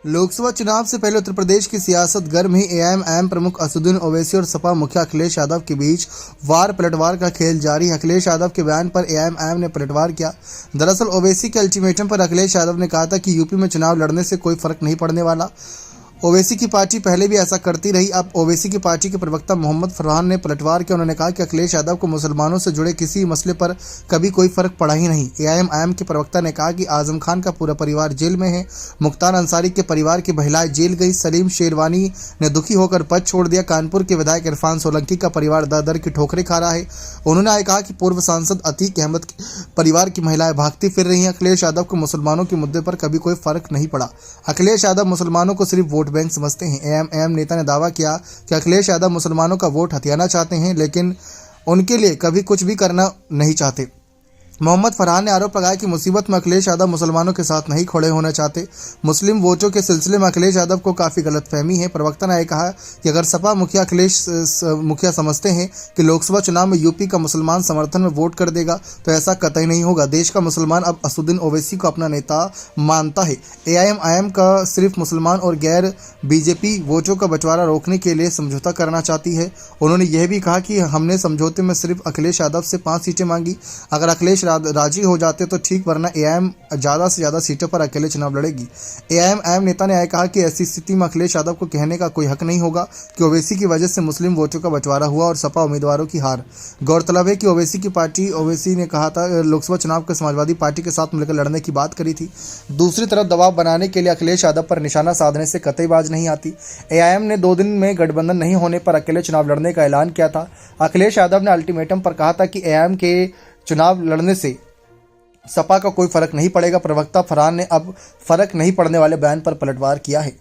लोकसभा चुनाव से पहले उत्तर प्रदेश की सियासत गर्म ही। एआईएमआईएम प्रमुख असदुद्दीन ओवैसी और सपा मुखिया अखिलेश यादव के बीच वार पलटवार का खेल जारी है। अखिलेश यादव के बयान पर एआईएमआईएम ने पलटवार किया। दरअसल ओवैसी के अल्टीमेटम पर अखिलेश यादव ने कहा था कि यूपी में चुनाव लड़ने से कोई फर्क नहीं पड़ने वाला। ओवैसी की पार्टी पहले भी ऐसा करती रही। अब ओवैसी की पार्टी के प्रवक्ता मोहम्मद फरहान ने पलटवार किया। उन्होंने कहा कि अखिलेश यादव को मुसलमानों से जुड़े किसी मसले पर कभी कोई फर्क पड़ा ही नहीं। एआईएमआईएम के प्रवक्ता ने कहा कि आजम खान का पूरा परिवार जेल में है। मुख्तार अंसारी के परिवार की महिलाएं जेल गई। सलीम शेरवानी ने दुखी होकर पद छोड़ दिया। कानपुर के विधायक इरफान सोलंकी का परिवार दर दर की ठोकरें खा रहा है। उन्होंने कहा कि पूर्व सांसद अतीक अहमद के परिवार की महिलाएं भागती फिर रही हैं। अखिलेश यादव को मुसलमानों के मुद्दे पर कभी कोई फर्क नहीं पड़ा। अखिलेश यादव मुसलमानों को सिर्फ वोट बैंक समझते हैं। एआईएमआईएम नेता ने दावा किया कि अखिलेश यादव मुसलमानों का वोट हथियाना चाहते हैं, लेकिन उनके लिए कभी कुछ भी करना नहीं चाहते। मोहम्मद फरहान ने आरोप लगाया कि मुसीबत में अखिलेश यादव मुसलमानों के साथ नहीं खड़े होना चाहते। मुस्लिम वोटों के सिलसिले में अखिलेश यादव को काफ़ी गलतफहमी है। प्रवक्ता ने कहा कि अगर सपा मुखिया अखिलेश मुखिया समझते हैं कि लोकसभा चुनाव में यूपी का मुसलमान समर्थन में वोट कर देगा, तो ऐसा कतई नहीं होगा। देश का मुसलमान अब असदुद्दीन ओवैसी को अपना नेता मानता है। एआईएमआईएम का सिर्फ मुसलमान और गैर बीजेपी वोटों का बंटवारा रोकने के लिए समझौता करना चाहती है। उन्होंने यह भी कहा कि हमने समझौते में सिर्फ अखिलेश यादव से 5 सीटें मांगी। अगर अखिलेश राजी हो जाते तो ठीक, वरना एआईएम ज़्यादा से ज़्यादा सीटों पर अकेले चुनाव लड़ेगी। एआईएमआईएम नेता ने कहा कि ऐसी स्थिति में अखिलेश यादव को कहने का कोई हक नहीं होगा कि ओवैसी की वजह से मुस्लिम वोटों का बंटवारा हुआ और सपा उम्मीदवारों की हार। गौरतलब है कि ओवैसी ने कहा था लोकसभा चुनाव के समाजवादी पार्टी के साथ मिलकर लड़ने की बात करी थी। दूसरी तरफ दबाव बनाने के लिए अखिलेश यादव पर निशाना साधने से कतई बाज नहीं आती। एआईएम ने 2 दिन में गठबंधन नहीं होने पर अकेले चुनाव लड़ने का ऐलान किया था। अखिलेश यादव ने अल्टीमेटम पर कहा था कि एआईएम के चुनाव लड़ने से सपा का कोई फर्क नहीं पड़ेगा। प्रवक्ता फरहान ने अब फर्क नहीं पड़ने वाले बयान पर पलटवार किया है।